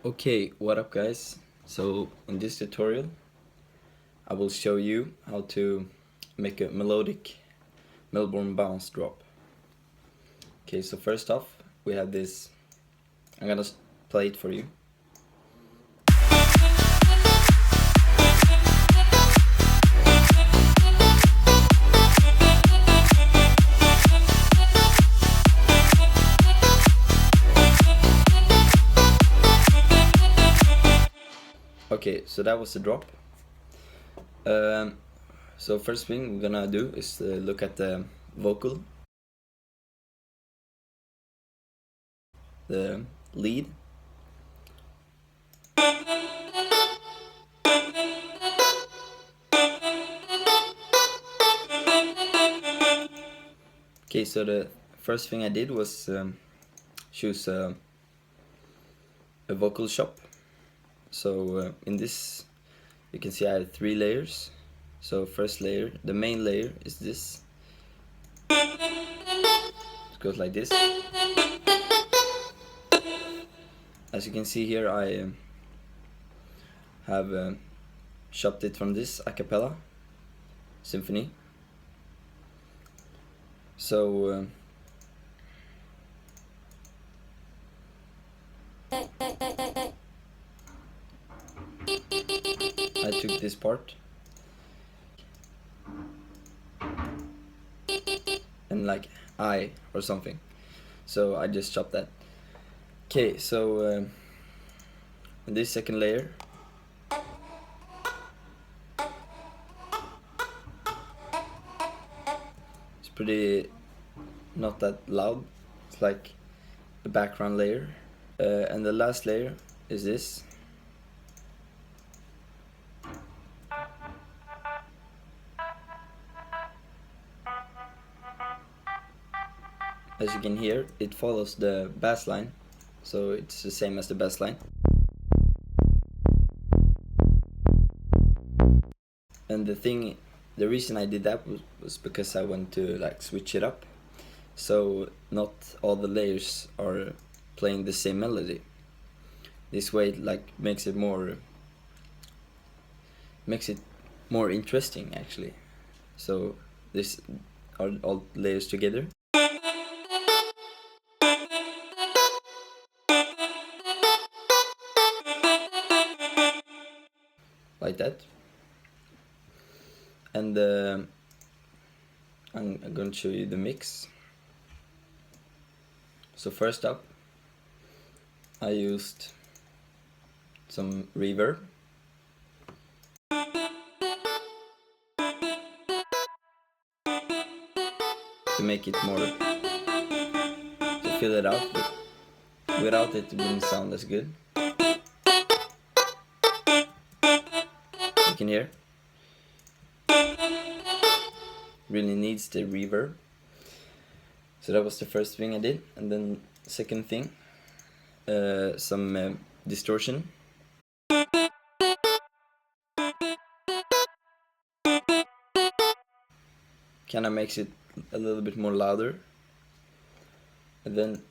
Okay, what up guys? So in this tutorial I will show you how to make a melodic Melbourne bounce drop. Okay, so first off we have this, I'm gonna play it for you. Okay, so that was the drop. So first thing we're gonna do is look at the vocal, the lead. Okay, so the first thing I did was choose a vocal shop. So in this you can see I have 3 layers. So first layer, the main layer is this. It goes like this. As you can see here, I have chopped it from this a cappella symphony. So I took this part and like I or something, so I just chopped that. Okay, so this second layer, it's pretty not that loud, it's like a background layer, and the last layer is this. As you can hear, it follows the bass line, so it's the same as the bass line. And the reason I did that was because I want to like switch it up, so not all the layers are playing the same melody. This way it like makes it more interesting actually. So this are all layers together. Like that. And I'm going to show you the mix. So first up, I used some reverb to make it more, to fill it out, but without it wouldn't sound as good. You can hear, really needs the reverb. So that was the first thing I did, and then second thing, some distortion. Kinda makes it a little bit more louder. And then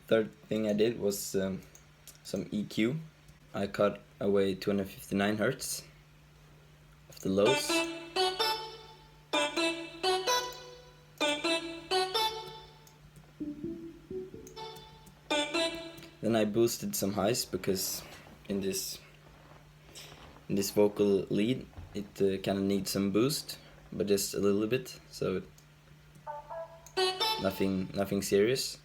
third thing I did was some EQ. I cut away 259 Hertz of the lows. Then I boosted some highs because in this vocal lead it kind of needs some boost, but just a little bit, so nothing serious.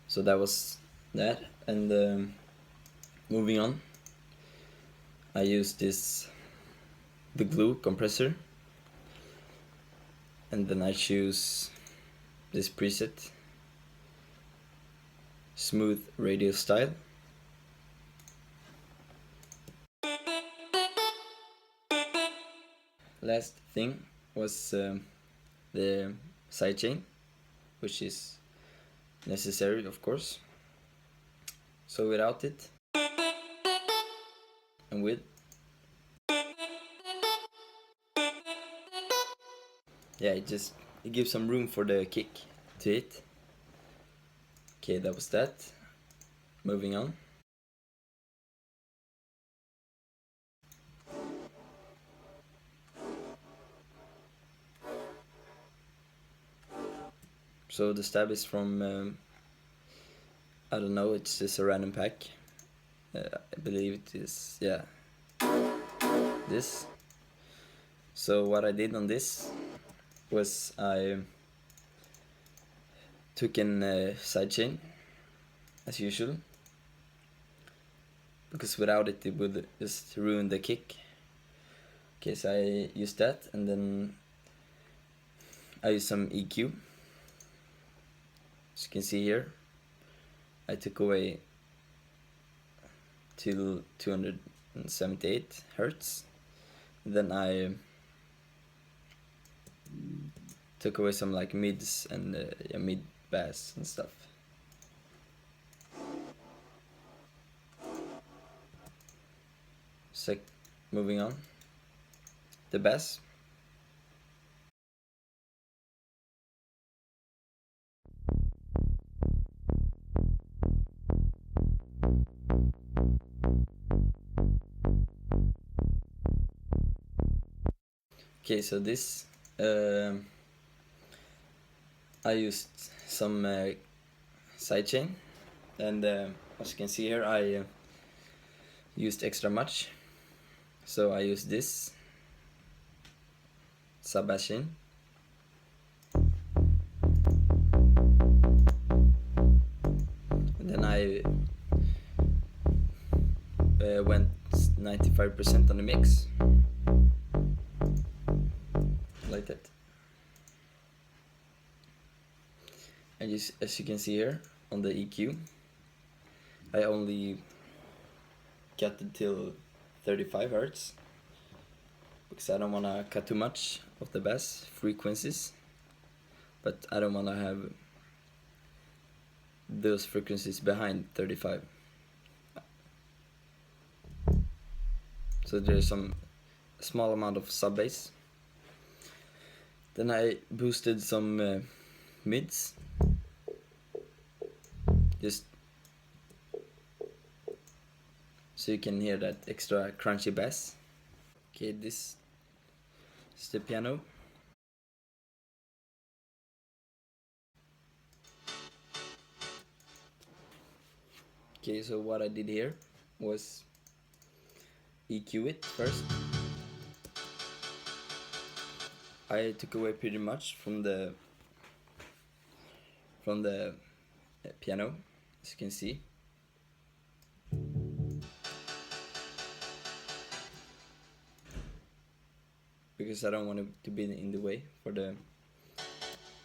So that was that, and moving on, I used the glue compressor, and then I choose this preset, smooth radio style. Last thing was the sidechain, which is necessary of course. So without it and with, yeah, it gives some room for the kick to hit. Okay, that was that. Moving on. So the stab is from, I don't know, it's just a random pack. I believe it is, yeah, this. So what I did on this was I took in a sidechain, as usual, because without it would just ruin the kick. Okay, so I used that, and then I used some EQ. As you can see here, I took away till 278 hertz. Then I took away some like mids and mid bass and stuff. Moving on, the bass. Okay, so this I used some sidechain, and as you can see here, I used extra much. So I used this sub-bass chain. And then I went 95% on the mix, like that. And just, as you can see here on the EQ, I only got it till 35 hertz because I don't want to cut too much of the bass frequencies, but I don't want to have those frequencies behind 35. So there's some small amount of sub bass. Then I boosted some mids, just so you can hear that extra crunchy bass. Okay, this is the piano. Okay, so what I did here was EQ it first. I took away pretty much from the piano, as you can see. Because I don't want it to be in the way for the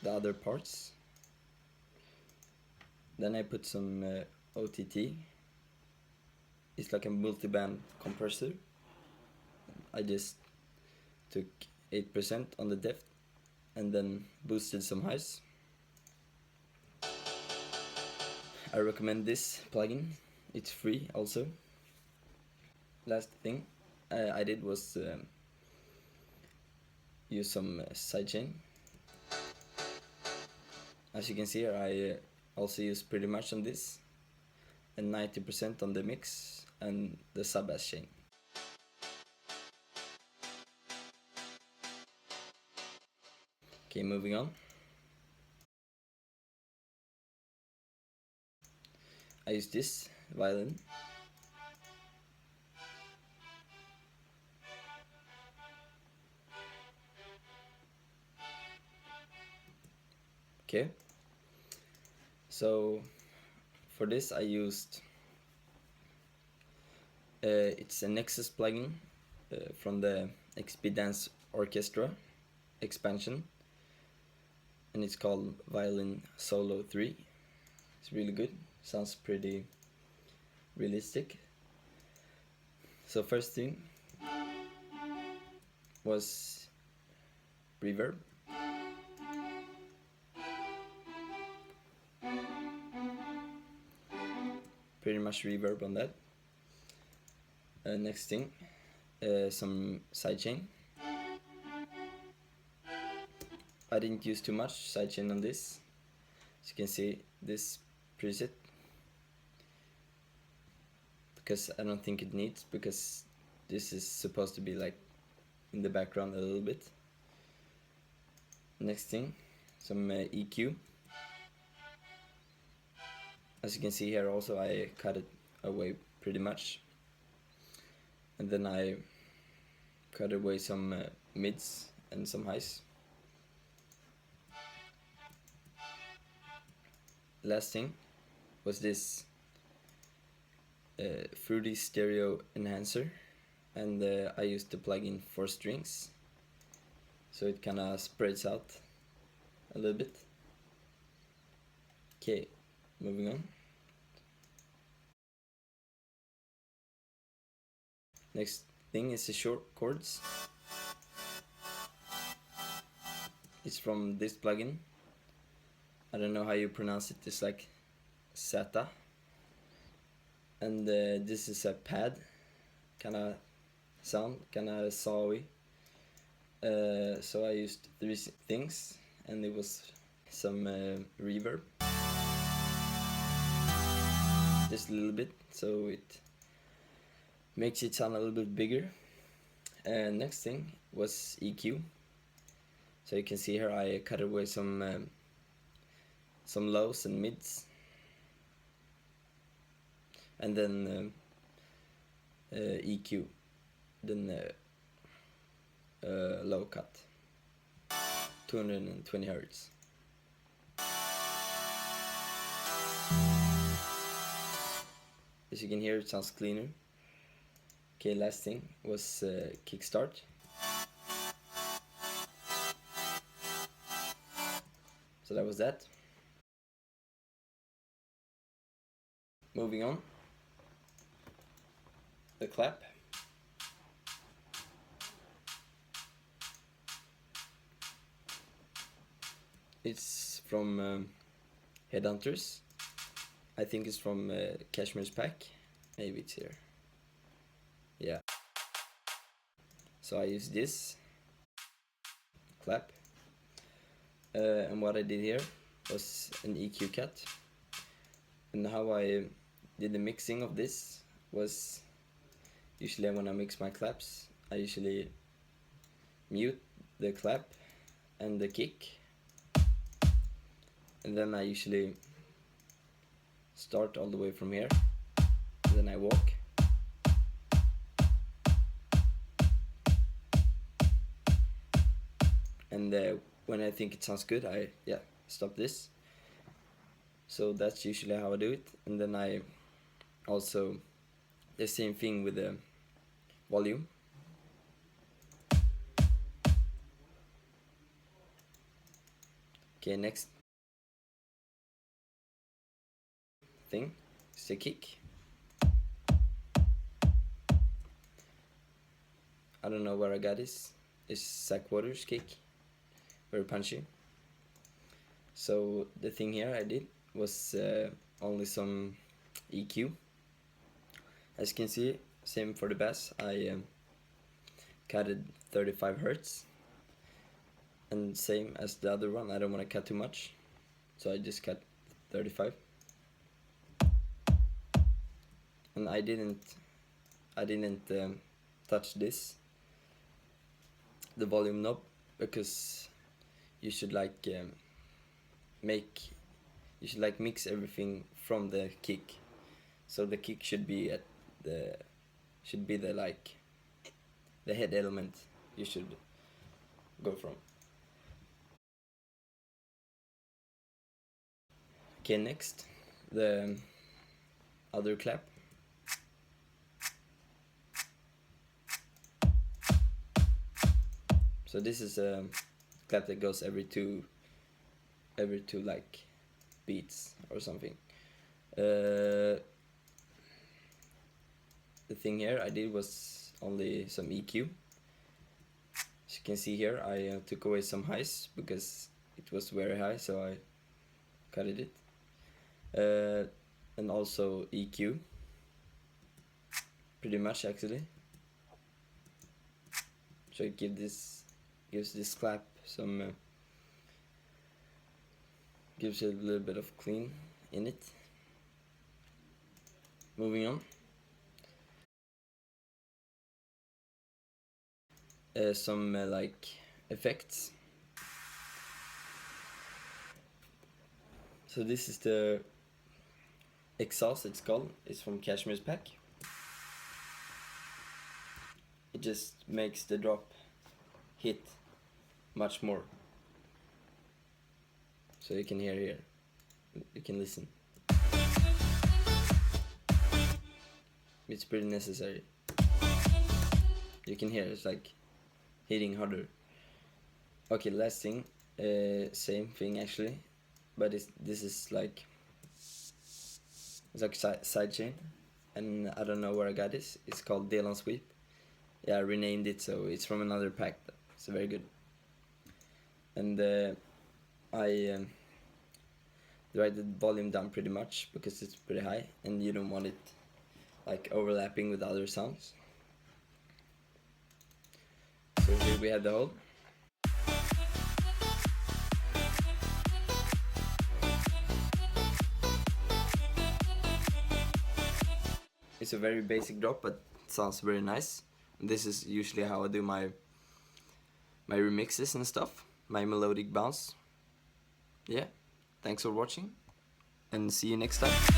other parts. Then I put some OTT. It's like a multi-band compressor. I just took 8% on the depth and then boosted some highs. I recommend this plugin. It's free also. Last thing I did was use some sidechain. As you can see here, I also use pretty much on this, and 90% on the mix and the sub-bass chain. Okay, moving on. I use this violin. Okay, so for this I used it's a Nexus plugin from the XP Dance Orchestra expansion, and it's called Violin Solo 3. It's really good, sounds pretty realistic. So first thing was reverb. Pretty much reverb on that. Next thing, some sidechain. I didn't use too much sidechain on this. As you can see, this preset, because I don't think it needs, because this is supposed to be like in the background a little bit. Next thing, some EQ. As you can see here also, I cut it away pretty much, and then I cut away some mids and some highs. Last thing was this fruity stereo enhancer, and I used the plugin for strings, so it kinda spreads out a little bit. Okay, moving on. Next thing is the short chords. It's from this plugin. I don't know how you pronounce it. It's like Zeta. And this is a pad kind of sound, kind of sawy. So I used three things, and it was some reverb, just a little bit, so it makes it sound a little bit bigger. And next thing was EQ. So you can see here I cut away some lows and mids, and then EQ, then low cut, 220 Hz. As you can hear, it sounds cleaner. Okay, last thing was kickstart. So that was that. Moving on, the clap. It's from Headhunters. I think it's from Cashmere's Pack. Maybe it's here. Yeah. So I use this clap. And what I did here was an EQ cut. And how I did the mixing of this was, usually when I mix my claps, I usually mute the clap and the kick, and then I usually start all the way from here, and then I walk, and when I think it sounds good, I stop this. So that's usually how I do it. And then I also, the same thing with the volume. Okay, next thing is the kick. I don't know where I got this. It's Zach Waters' kick, very punchy. So the thing here I did was only some EQ. As you can see, same for the bass. I cut it 35 Hz, and same as the other one, I don't want to cut too much, so I just cut 35. And I didn't touch this, the volume knob, because you should like mix everything from the kick. So the kick should be at the head element you should go from. Okay, next, the other clap. So this is a clap that goes every two like beats or something. The thing here I did was only some EQ. As you can see here, I took away some highs because it was very high, so I cut it. And also EQ, pretty much actually. So it gives this clap some gives it a little bit of clean in it. moving on. Some like effects. So this is the exhaust, it's called. It's from Cashmere's pack. It just makes the drop hit much more. So you can hear here. You can listen. It's pretty necessary. You can hear it's like hitting harder. Okay, last thing, same thing actually, but this is like it's like side chain, and I don't know where I got this. It's called Delon Sweep. Yeah, I renamed it, so it's from another pack. It's very good. And I drive the volume down pretty much because it's pretty high, and you don't want it like overlapping with other sounds. So here we have the whole. It's a very basic drop, but it sounds very nice. And this is usually how I do my remixes and stuff, my melodic bounce. Yeah, thanks for watching, and see you next time.